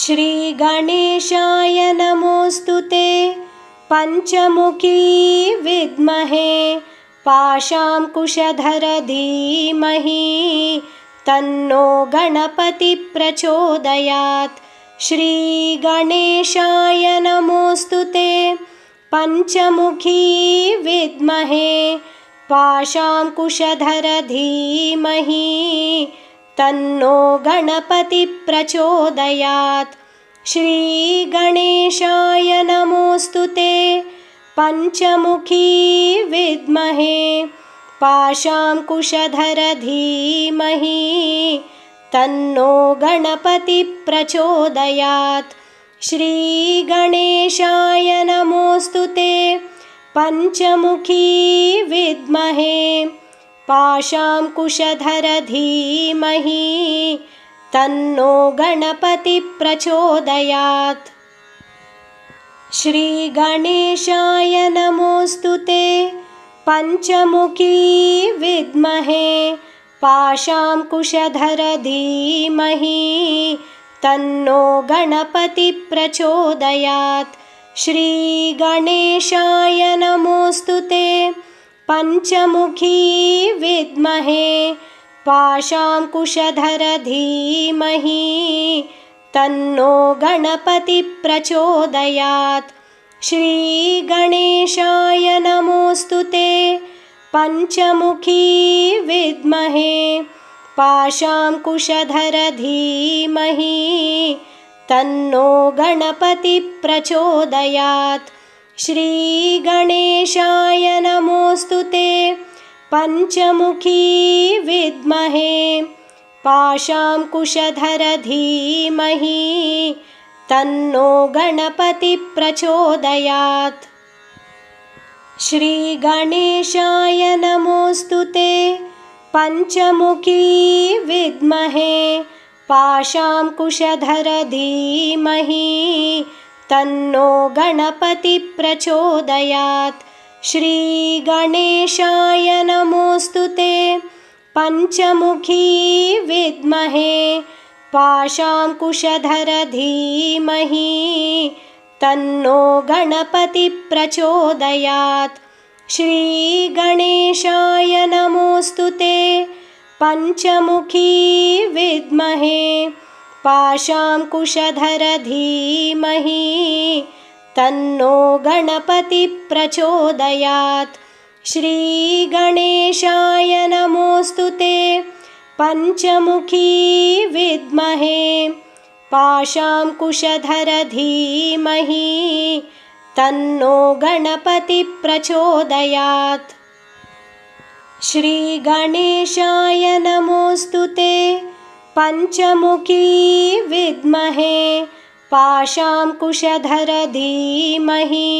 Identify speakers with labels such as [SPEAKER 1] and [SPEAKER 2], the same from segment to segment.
[SPEAKER 1] श्रीगणेशाय नमोऽस्तुते। पञ्चमुखी विद्महे पाशाङ्कुशधर धीमहि तन्नो गणपति प्रचोदयात्। श्रीगणेशाय नमोऽस्तुते। पञ्चमुखी विद्महे पाशाङ्कुशधर धीमहि तन्नो गणपति प्रचोदयात्। श्रीगणेशाय नमोऽस्तुते। पञ्चमुखी विद्महे पाशाङ्कुशधर धीमहि तन्नो गणपति प्रचोदयात्। श्रीगणेशाय नमोऽस्तुते। पञ्चमुखी विद्महे पाशाङ्कुशधर धीमहि तन्नो गणपति प्रचोदयात्। श्रीगणेशाय नमोऽस्तुते। पञ्चमुखी विद्महे पाशाङ्कुशधर धीमहि तन्नो गणपति प्रचोदयात्। श्रीगणेशाय नमोऽस्तुते। पञ्चमुखी विद्महे पाशाङ्कुशधर धीमहि तन्नो गणपति प्रचोदयात्। श्रीगणेशाय नमोऽस्तुते। पञ्चमुखी विद्महे पाशाङ्कुशधर धीमहि तन्नो गणपति प्रचोदयात्। श्रीगणेशाय नमोऽस्तुते। पञ्चमुखी विद्महे पाशाङ्कुशधर धीमहि तन्नो गणपति प्रचोदयात्। श्रीगणेशाय नमोऽस्तुते। पञ्चमुखी विद्महे पाशाङ्कुशधर धीमहि तन्नो गणपति प्रचोदयात्। श्रीगणेशाय नमोऽस्तुते। पञ्चमुखी विद्महे पाशाङ्कुशधर धीमहि तन्नो गणपति प्रचोदयात्। श्रीगणेशाय नमोऽस्तुते। पञ्चमुखी विद्महे पाशाङ्कुशधर धीमहि तन्नो गणपति प्रचोदयात्। श्रीगणेशाय नमोऽस्तुते। पञ्चमुखी विद्महे पाशाङ्कुशधर धीमहि तन्नो गणपति प्रचोदयात्। श्रीगणेशाय नमोऽस्तुते। पञ्चमुखी विद्महे पाशाङ्कुशधर धीमहि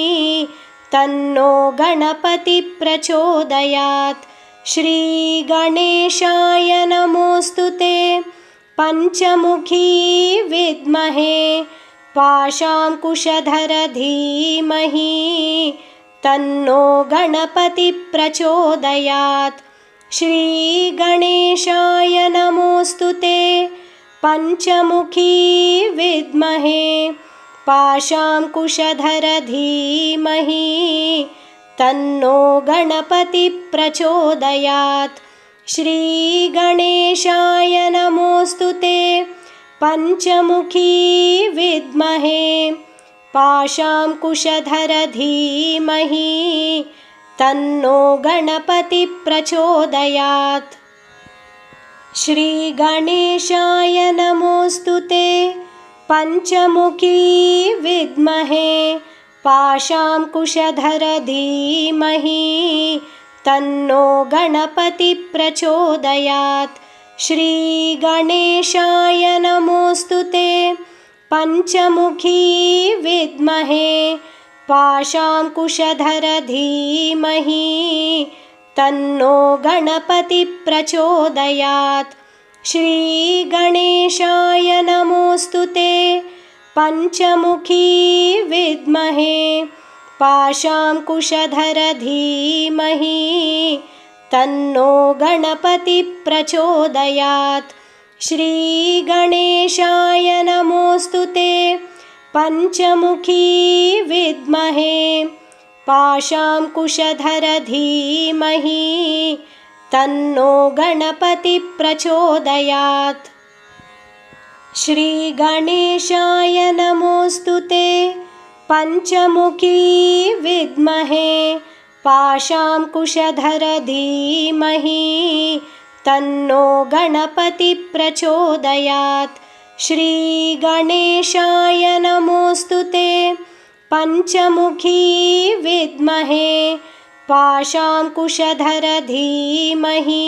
[SPEAKER 1] तन्नो गणपति प्रचोदयात्। श्रीगणेशाय नमोऽस्तुते। पञ्चमुखी विद्महे पाशाङ्कुशधर धीमहि तन्नो गणपति प्रचोदयात्। श्रीगणेशाय नमोऽस्तुते। पञ्चमुखी विद्महे पाशाङ्कुशधर धीमहि तन्नो गणपति प्रचोदयात्। श्रीगणेशाय नमोऽस्तुते। पञ्चमुखी विद्महे पाशाङ्कुशधर धीमहि तन्नो गणपति प्रचोदयात्। श्रीगणेशाय नमोऽस्तुते। पञ्चमुखी विद्महे पाशाङ्कुशधर धीमहि तन्नो गणपति प्रचोदयात्। श्रीगणेशाय नमोऽस्तुते। पञ्चमुखी विद्महे पाशाङ्कुशधर धीमहि तन्नो गणपति प्रचोदयात्। श्रीगणेशाय नमोऽस्तुते। पञ्चमुखी विद्महे पाशाङ्कुशधर धीमहि तन्नो गणपति प्रचोदयात्। श्रीगणेशाय नमोऽस्तु ते पञ्चमुखी विद्महे पाशाङ्कुशधर धीमहि तन्नो गणपतिः प्रचोदयात्। श्रीगणेशाय नमोऽस्तु ते पञ्चमुखी विद्महे पाशाङ्कुशधर धीमहि तन्नो गणपतिः प्रचोदयात्। श्रीगणेशाय नमोऽस्तु ते पञ्चमुखी विद्महे पाशाङ्कुशधर धीमहि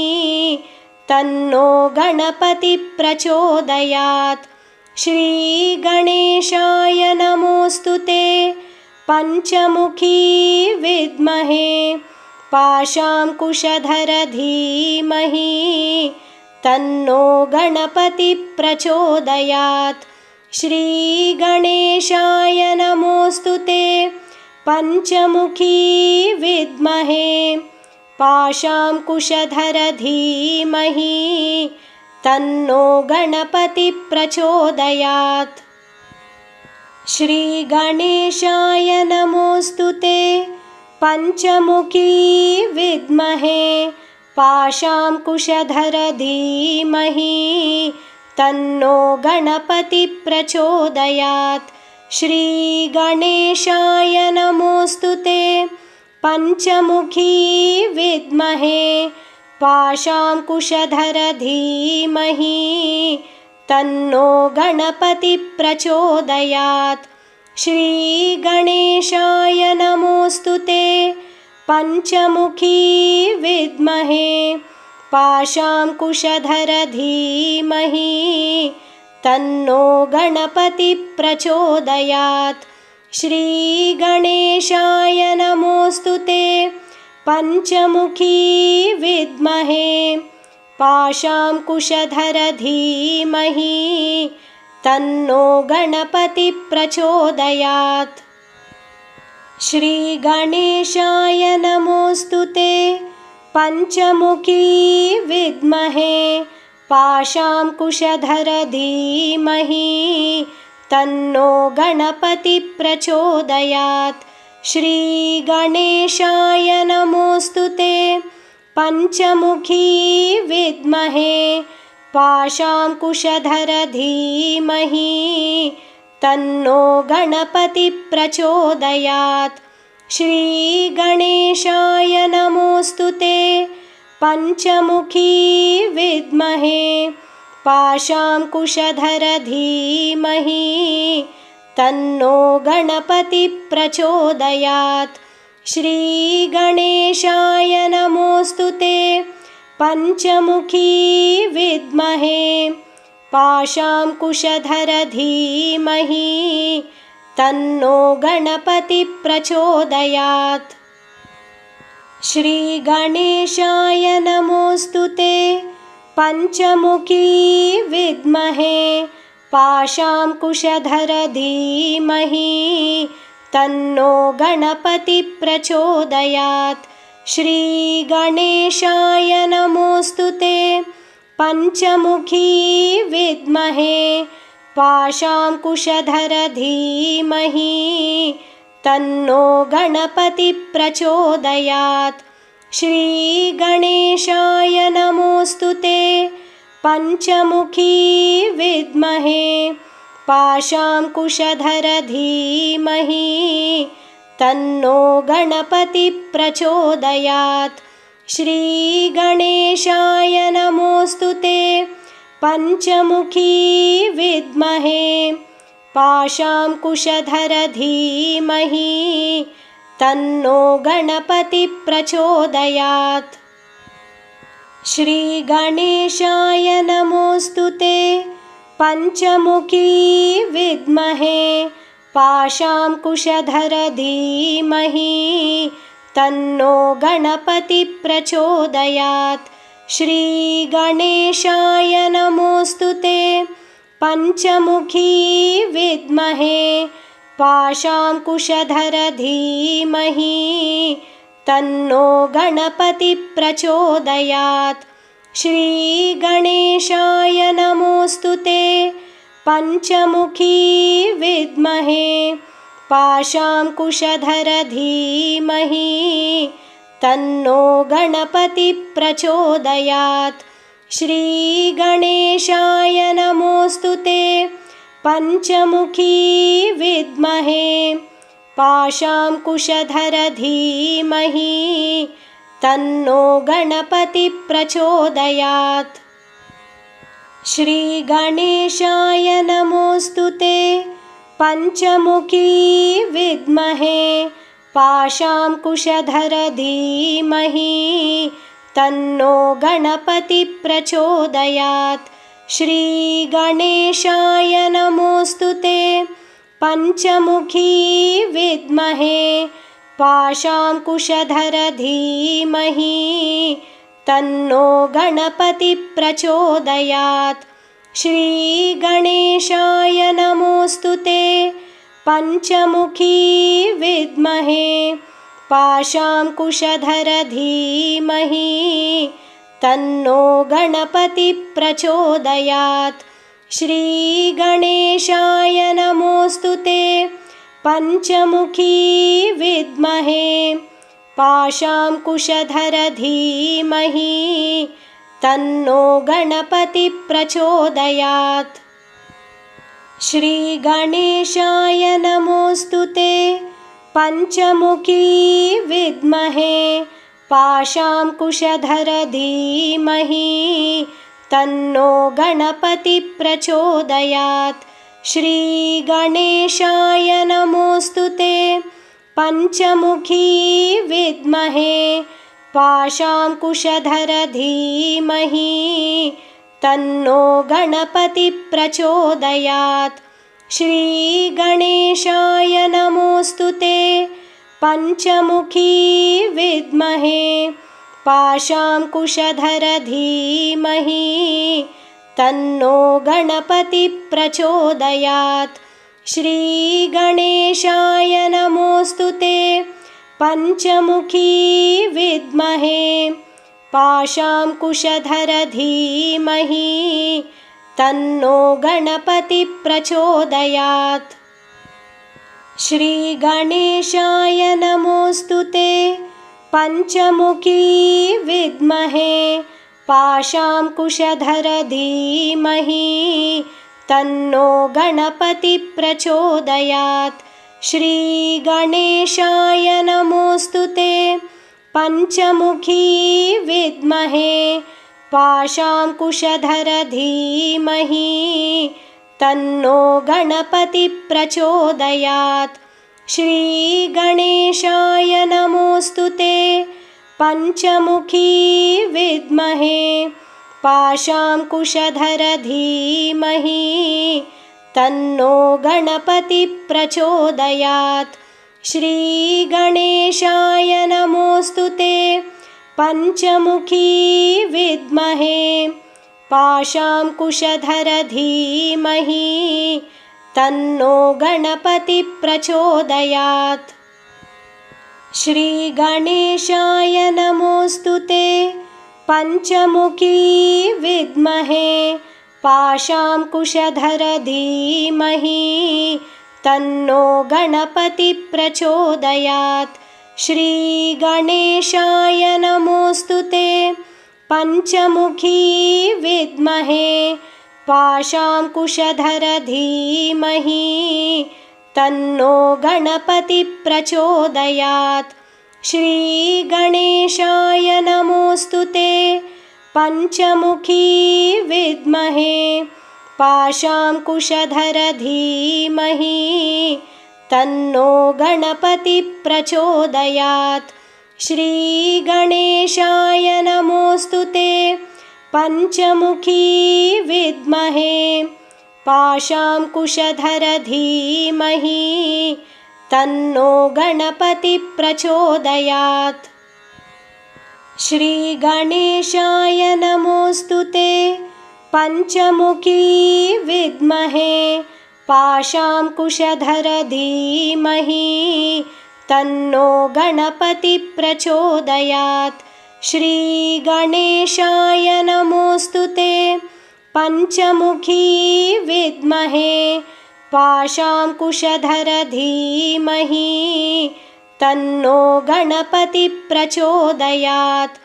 [SPEAKER 1] तन्नो गणपतिः प्रचोदयात्। श्रीगणेशाय नमोऽस्तु ते पञ्चमुखी विद्महे पाशाङ्कुशधर धीमहि तन्नो गणपतिः प्रचोदयात्। श्रीगणेशाय नमोऽस्तु ते पञ्चमुखी विद्महे पाशाङ्कुशधर धीमहि तन्नो गणपतिः प्रचोदयात्। श्रीगणेशाय नमोऽस्तु ते पञ्चमुखी विद्महे पाशाङ्कुशधर धीमहि तन्नो गणपतिः प्रचोदयात्। श्रीगणेशाय नमोऽस्तु ते पञ्चमुखी विद्महे पाशाङ्कुशधर धीमहि तन्नो गणपतिः प्रचोदयात्। श्रीगणेशाय नमोऽस्तु ते पञ्चमुखी विद्महे पाशाङ्कुशधर धीमहि तन्नो गणपतिः प्रचोदयात्। श्रीगणेशाय नमोऽस्तु ते पञ्चमुखी विद्महे पाशाङ्कुशधर धीमहि तन्नो गणपतिः प्रचोदयात्। श्रीगणेशाय नमोऽस्तु ते पञ्चमुखी विद्महे पाशाङ्कुशधर धीमहि तन्नो गणपतिः प्रचोदयात्। श्रीगणेशाय नमोऽस्तु ते पञ्चमुखी विद्महे पाशाङ्कुशधर धीमहि तन्नो गणपतिः प्रचोदयात्। श्रीगणेशाय नमोऽस्तु ते पञ्चमुखी विद्महे पाशाङ्कुशधर धीमहि तन्नो गणपतिः प्रचोदयात्। श्रीगणेशाय नमोऽस्तु ते पञ्चमुखी विद्महे पाशाङ्कुशधर धीमहि तन्नो गणपतिः प्रचोदयात्। श्रीगणेशाय नमोऽस्तु ते पञ्चमुखी विद्महे पाशाङ्कुशधर धीमहि तन्नो गणपतिः प्रचोदयात्। श्रीगणेशाय नमोऽस्तु ते पञ्चमुखी विद्महे पाशाङ्कुशधर धीमहि तन्नो गणपतिः प्रचोदयात्। श्रीगणेशाय नमोऽस्तु ते पञ्चमुखी विद्महे पाशाङ्कुशधर धीमहि तन्नो गणपतिः प्रचोदयात्। श्रीगणेशाय नमोऽस्तु ते पञ्चमुखी विद्महे पाशाङ्कुशधर धीमहि तन्नो गणपतिः प्रचोदयात्। श्रीगणेशाय नमोऽस्तु ते पञ्चमुखी विद्महे पाशाङ्कुशधर धीमहि तन्नो गणपतिः प्रचोदयात्। श्रीगणेशाय नमोऽस्तु ते पञ्चमुखी विद्महे पाशाङ्कुशधर धीमहि तन्नो गणपतिः प्रचोदयात्। श्रीगणेशाय नमोऽस्तु ते पञ्चमुखी विद्महे पाशाङ्कुशधर धीमहि तन्नो गणपतिः प्रचोदयात्। श्रीगणेशाय नमोऽस्तु ते पञ्चमुखी विद्महे पाशाङ्कुशधर धीमहि तन्नो गणपतिः प्रचोदयात्। श्रीगणेशाय नमोऽस्तु ते पञ्चमुखी विद्महे पाशाङ्कुशधर धीमहि तन्नो गणपतिः प्रचोदयात्। श्रीगणेशाय नमोऽस्तु ते पञ्चमुखी विद्महे पाशाङ्कुशधर धीमहि तन्नो गणपतिः प्रचोदयात्। श्रीगणेशाय नमोऽस्तु ते पञ्चमुखी विद्महे पाशाङ्कुशधर धीमहि तन्नो गणपतिः प्रचोदयात्। श्रीगणेशाय नमोऽस्तु ते पञ्चमुखी विद्महे पाशाङ्कुशधर धीमहि तन्नो गणपतिः प्रचोदयात्। श्रीगणेशाय नमोऽस्तु ते पञ्चमुखी विद्महे पाशाङ्कुशधर धीमहि तन्नो गणपतिः प्रचोदयात्। श्रीगणेशाय नमोऽस्तु ते पञ्चमुखी विद्महे पाशाङ्कुशधर धीमहि तन्नो गणपतिः प्रचोदयात्। श्रीगणेशाय नमोऽस्तु ते पञ्चमुखी विद्महे पाशाङ्कुशधर धीमहि तन्नो गणपतिः प्रचोदयात्। श्रीगणेशाय नमोऽस्तु ते पञ्चमुखी विद्महे पाशाङ्कुशधर धीमहि तन्नो गणपतिः प्रचोदयात्। श्रीगणेशाय नमोऽस्तु ते पञ्चमुखी विद्महे पाशाङ्कुशधर धीमहि तन्नो गणपतिः प्रचोदयात्। श्रीगणेशाय नमोऽस्तु ते पञ्चमुखी विद्महे पाशाङ्कुशधर धीमहि तन्नो गणपतिः प्रचोदयात्। श्रीगणेशाय नमोऽस्तु ते पञ्चमुखी विद्महे पाशाङ्कुशधर धीमहि तन्नो गणपतिः प्रचोदयात्। श्रीगणेशाय नमोऽस्तु ते पञ्चमुखी विद्महे पाशाङ्कुशधर धीमहि तन्नो गणपतिः प्रचोदयात्। श्रीगणेशाय नमोऽस्तु ते पञ्चमुखी विद्महे पाशाङ्कुशधर धीमहि तन्नो गणपतिः प्रचोदयात्। श्रीगणेशाय नमोऽस्तु ते पञ्चमुखी विद्महे पाशाङ्कुशधर धीमहि तन्नो गणपतिः प्रचोदयात्। श्रीगणेशाय नमोऽस्तु ते पञ्चमुखी विद्महे पाशाङ्कुशधर धीमहि तन्नो गणपतिः प्रचोदयात्। श्रीगणेशाय नमोऽस्तु ते पञ्चमुखी विद्महे पाशाङ्कुशधर धीमहि तन्नो गणपतिः प्रचोदयात्। श्रीगणेशाय नमोऽस्तु ते पञ्चमुखी विद्महे पाशाङ्कुशधर धीमहि तन्नो गणपतिः प्रचोदयात्। श्रीगणेशाय नमोऽस्तु ते पञ्चमुखी विद्महे पाशाङ्कुशधर धीमहि तन्नो गणपतिः प्रचोदयात्।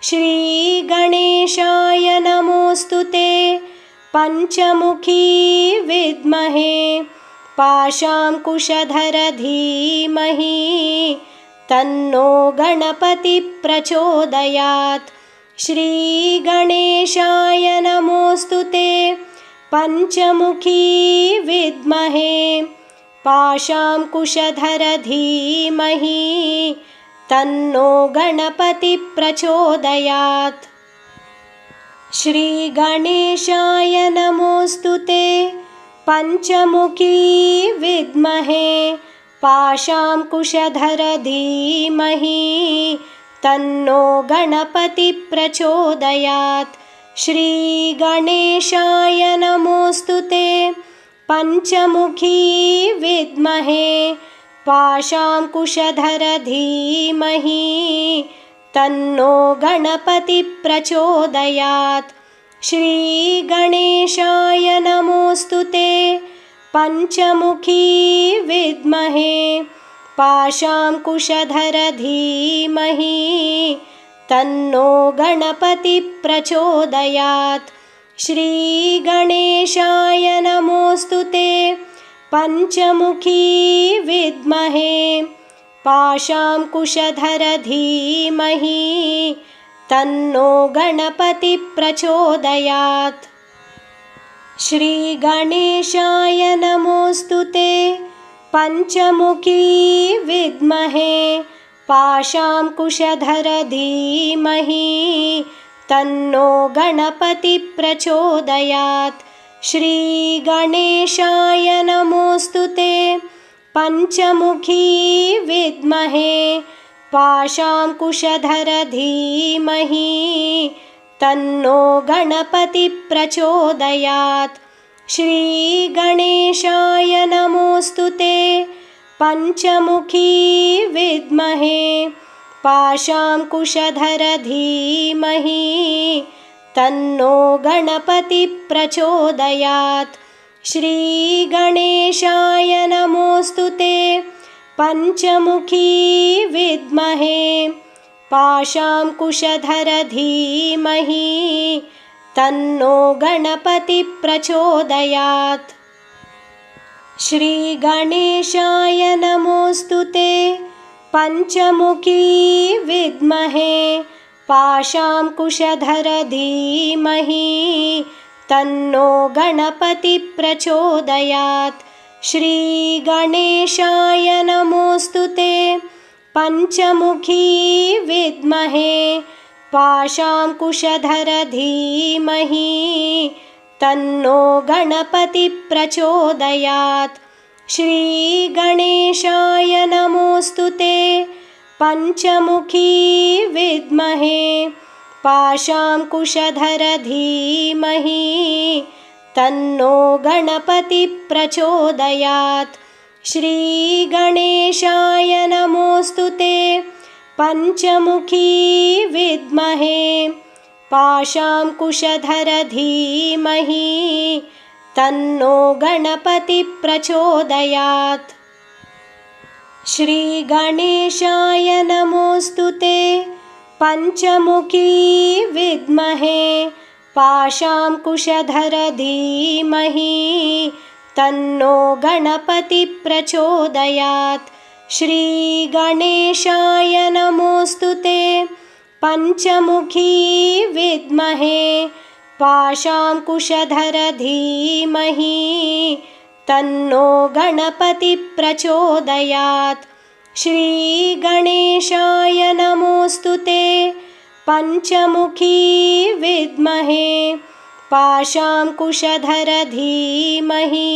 [SPEAKER 1] श्रीगणेशाय नमोऽस्तु ते पञ्चमुखी विद्महे पाशाङ्कुशधर धीमहि तन्नो गणपतिः प्रचोदयात्। श्रीगणेशाय नमोऽस्तु ते पञ्चमुखी विद्महे पाशाङ्कुशधर धीमहि तन्नो गणपतिः प्रचोदयात्। श्रीगणेशाय नमोऽस्तु ते पञ्चमुखी विद्महे पाशाङ्कुशधर धीमहि तन्नो गणपतिः प्रचोदयात्। श्रीगणेशाय नमोऽस्तु ते पञ्चमुखी विद्महे पाशाङ्कुशधर धीमहि तन्नो गणपतिः प्रचोदयात्। श्रीगणेशाय नमोऽस्तु ते पञ्चमुखी विद्महे पाशाङ्कुशधर धीमहि तन्नो गणपतिः प्रचोदयात्। श्रीगणेशाय नमोऽस्तु ते पञ्चमुखी विद्महे पाशाङ्कुशधर धीमहि तन्नो गणपतिः प्रचोदयात्। श्रीगणेशाय नमोऽस्तु ते पञ्चमुखी विद्महे पाशाङ्कुशधर धीमहि तन्नो गणपतिः प्रचोदयात्। श्रीगणेशाय नमोऽस्तु ते पञ्चमुखी विद्महे पाशाङ्कुशधर धीमहि तन्नो गणपतिः प्रचोदयात्। श्रीगणेशाय नमोऽस्तु ते पञ्चमुखी विद्महे पाशाङ्कुशधर धीमहि तन्नो गणपतिः प्रचोदयात्। श्रीगणेशाय नमोऽस्तु ते पञ्चमुखी विद्महे पाशाङ्कुशधर धीमहि तन्नो गणपतिः प्रचोदयात्। श्रीगणेशाय नमोऽस्तु ते पञ्चमुखी विद्महे पाशाङ्कुशधर धीमहि तन्नो गणपतिः प्रचोदयात्। श्रीगणेशाय नमोऽस्तु ते पञ्चमुखी विद्महे पाशाङ्कुशधर धीमहि तन्नो गणपतिः प्रचोदयात्। श्रीगणेशाय नमोऽस्तु ते पञ्चमुखी विद्महे पाशाङ्कुशधर धीमहि तन्नो गणपतिः प्रचोदयात्। श्रीगणेशाय नमोऽस्तु ते पञ्चमुखी विद्महे पाशाङ्कुशधर धीमहि तन्नो गणपतिः प्रचोदयात्। श्रीगणेशाय नमोऽस्तु ते पञ्चमुखी विद्महे पाशाङ्कुशधर धीमहि तन्नो गणपतिः प्रचोदयात्। श्रीगणेशाय नमोऽस्तु ते पञ्चमुखी विद्महे पाशाङ्कुशधर धीमहि तन्नो गणपतिः प्रचोदयात्। श्रीगणेशाय नमोऽस्तु ते पञ्चमुखी विद्महे पाशाङ्कुशधर धीमहि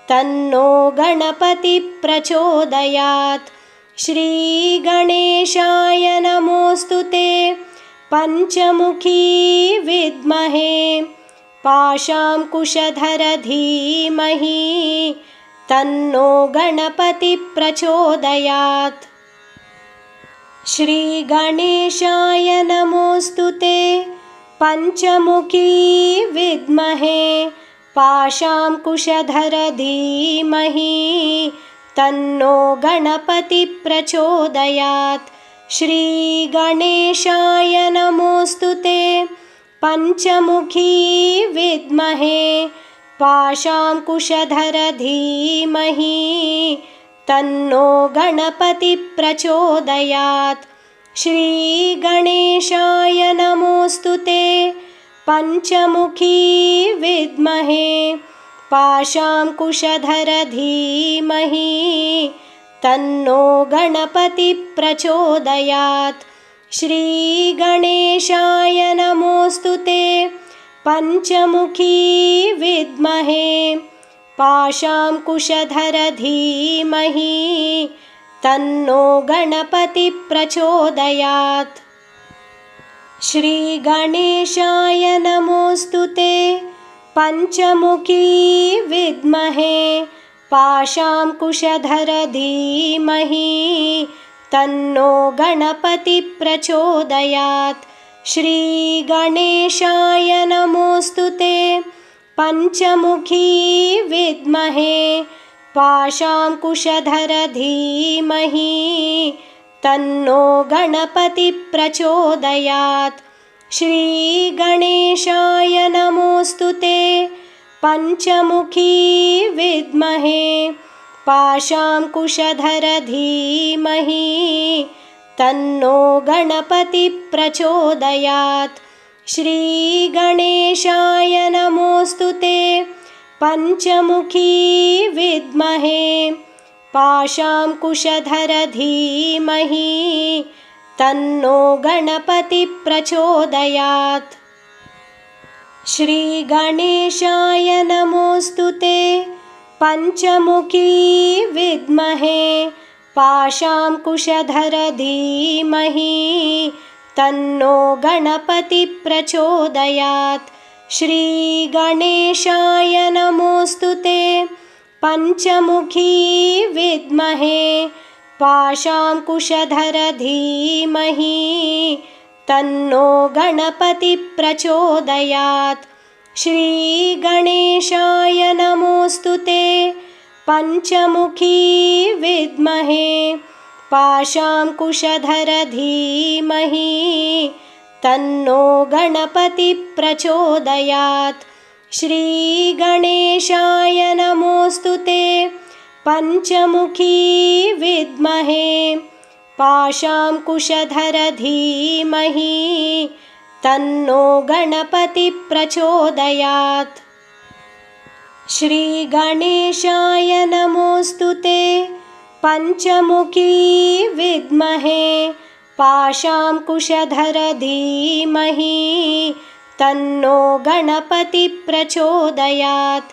[SPEAKER 1] तन्नो गणपतिः प्रचोदयात्। श्रीगणेशाय नमोऽस्तु ते पञ्चमुखी विद्महे पाशाङ्कुशधर धीमहि तन्नो गणपतिः प्रचोदयात्। श्रीगणेशाय नमोऽस्तु ते पञ्चमुखी विद्महे पाशाङ्कुशधर धीमहि तन्नो गणपति प्रचोदयात्। श्रीगणेशाय नमोऽस्तु ते पञ्चमुखी विद्महे पाशाङ्कुशधर धीमहि तन्नो गणपति प्रचोदयात्। श्रीगणेशाय नमोऽस्तु ते पञ्चमुखी विद्महे पाशाङ्कुशधर धीमहि तन्नो गणपति प्रचोदयात्। श्रीगणेशाय नमोऽस्तु ते पञ्चमुखी विद्महे पाशाङ्कुशधर धीमहि तन्नो गणपति प्रचोदयात्। श्रीगणेशाय नमोऽस्तु ते पञ्चमुखी विद्महे पाशाङ्कुशधर धीमहि तन्नो गणपति प्रचोदयात्। श्रीगणेशाय नमोऽस्तु ते पञ्चमुखी विद्महे पाशाङ्कुशधर धीमहि तन्नो गणपति प्रचोदयात्। श्रीगणेशाय नमोऽस्तु ते पञ्चमुखी विद्महे पाशाङ्कुशधर धीमहि तन्नो गणपति प्रचोदयात्। श्रीगणेशाय नमोऽस्तु ते पञ्चमुखी विद्महे पाशाङ्कुशधर धीमहि तन्नो गणपति प्रचोदयात्। श्रीगणेशाय नमोऽस्तु ते पञ्चमुखी विद्महे पाशाङ्कुशधर धीमहि तन्नो गणपति प्रचोदयात्। श्रीगणेशाय नमोऽस्तु ते पञ्चमुखी विद्महे पाशाङ्कुशधर धीमहि तन्नो गणपति प्रचोदयात्। श्रीगणेशाय नमोऽस्तु ते पञ्चमुखी विद्महे पाशाङ्कुशधर धीमहि तन्नो गणपति प्रचोदयात्। श्रीगणेशाय नमोऽस्तु ते पञ्चमुखी विद्महे पाशाङ्कुशधर धीमहि तन्नो गणपति प्रचोदयात्। श्रीगणेशाय नमोऽस्तु ते पञ्चमुखी विद्महे पाशाङ्कुशधर धीमहि तन्नो गणपति प्रचोदयात्।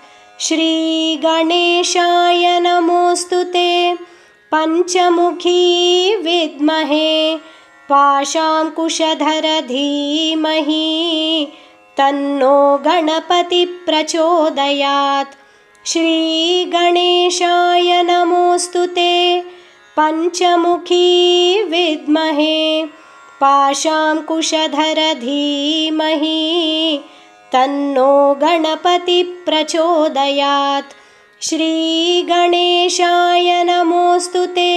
[SPEAKER 1] श्रीगणेशाय नमोऽस्तु ते पञ्चमुखी विद्महे पाशाङ्कुशधर धीमहि तन्नो गणपति प्रचोदयात्। श्रीगणेशाय नमोऽस्तु ते पञ्चमुखी विद्महे पाशाङ्कुशधर धीमहि तन्नो गणपति प्रचोदयात्। श्रीगणेशाय नमोऽस्तु ते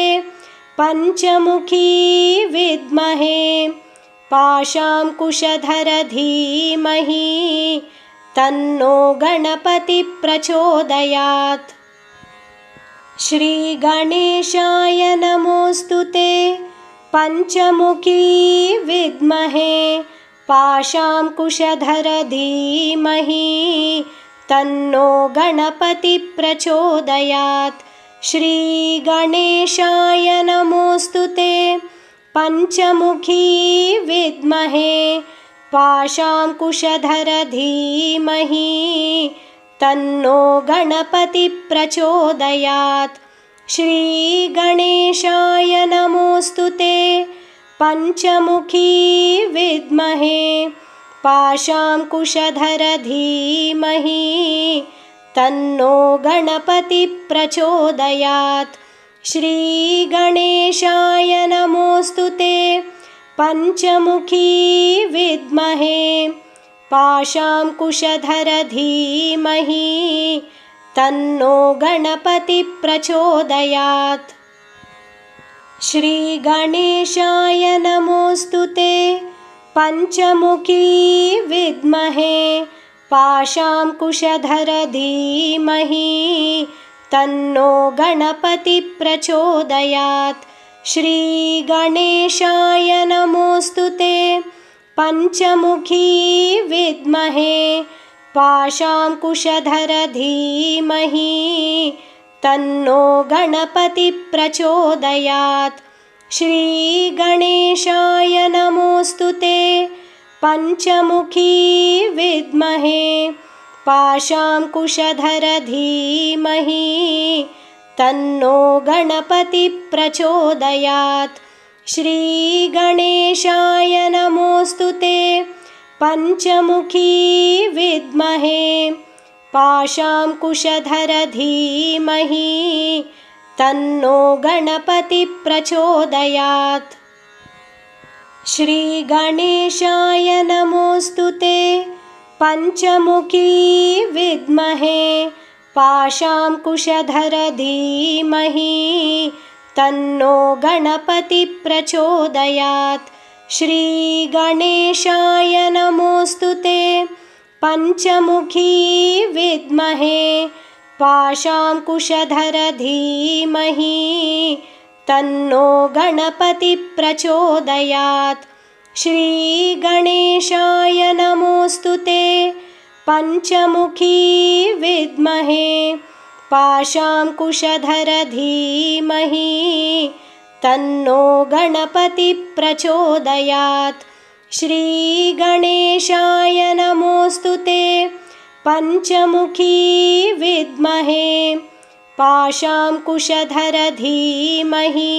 [SPEAKER 1] पञ्चमुखी विद्महे पाशाङ्कुशधर धीमहि तन्नो गणपति प्रचोदयात्। श्रीगणेशाय नमोऽस्तु ते पञ्चमुखी विद्महे पाशाङ्कुशधर धीमहि तन्नो गणपति प्रचोदयात्। श्रीगणेशाय नमोऽस्तु ते पञ्चमुखी विद्महे पाशाङ्कुशधर धीमहि तन्नो गणपति प्रचोदयात्। श्रीगणेशाय नमोऽस्तु ते पञ्चमुखी विद्महे पाशाङ्कुशधर धीमहि तन्नो गणपति प्रचोदयात्। श्रीगणेशाय नमोऽस्तु ते पञ्चमुखी विद्महे पाशाङ्कुशधर धीमहि तन्नो गणपतिः प्रचोदयात्। श्रीगणेशाय नमोऽस्तु ते पञ्चमुखी विद्महे पाशाङ्कुशधर धीमहि तन्नो गणपतिः प्रचोदयात्। श्रीगणेशाय नमोऽस्तु ते पञ्चमुखी विद्महे पाशाङ्कुशधर धीमहि तन्नो गणपतिः प्रचोदयात्। श्रीगणेशाय नमोऽस्तु ते पञ्चमुखी विद्महे पाशाङ्कुशधर धीमहि तन्नो गणपतिः प्रचोदयात्। श्रीगणेशाय नमोऽस्तु ते पञ्चमुखी विद्महे पाशाङ्कुशधर धीमहि तन्नो गणपतिः प्रचोदयात्। श्रीगणेशाय नमोऽस्तु ते पञ्चमुखी विद्महे पाशाङ्कुशधर धीमहि तन्नो गणपतिः प्रचोदयात्। श्रीगणेशाय नमोऽस्तु ते पञ्चमुखी विद्महे पाशाङ्कुशधर धीमहि तन्नो गणपतिः प्रचोदयात्। श्रीगणेशाय नमोऽस्तु ते पञ्चमुखी विद्महे पाशाङ्कुशधर धीमहि तन्नो गणपतिः प्रचोदयात्। श्रीगणेशाय नमोऽस्तु ते पञ्चमुखी विद्महे पाशाङ्कुशधर धीमहि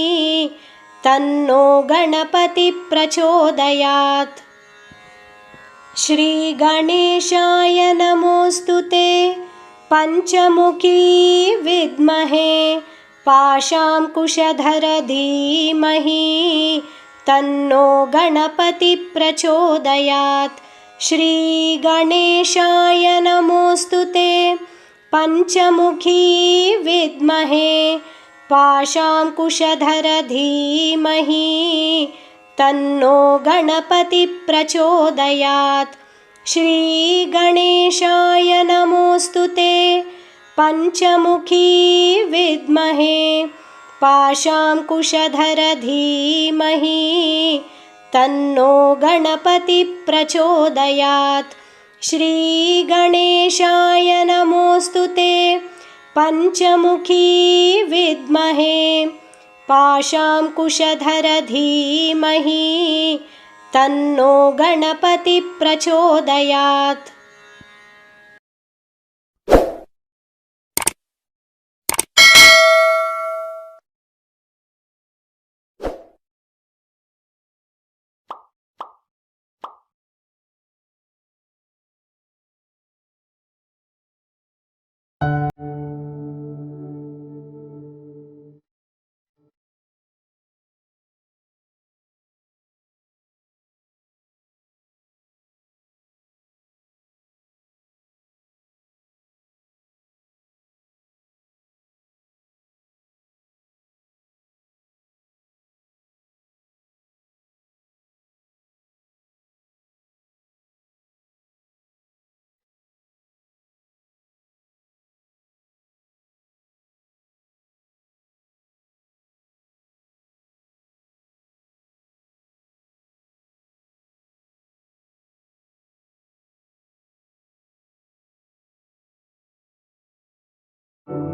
[SPEAKER 1] तन्नो गणपतिः प्रचोदयात्। श्रीगणेशाय नमोऽस्तु ते पञ्चमुखी विद्महे पाशाङ्कुशधर धीमहि तन्नो गणपतिः प्रचोदयात्। श्रीगणेशाय नमोऽस्तु ते पञ्चमुखी विद्महे पाशाङ्कुशधर धीमहि तन्नो गणपतिः प्रचोदयात्। श्रीगणेशाय नमोऽस्तु ते पञ्चमुखी विद्महे पाशाङ्कुशधर धीमहि तन्नो गणपतिः प्रचोदयात्। श्रीगणेशाय नमोऽस्तु ते पञ्चमुखी विद्महे पाशाङ्कुशधर धीमहि तन्नो गणपतिः प्रचोदयात्।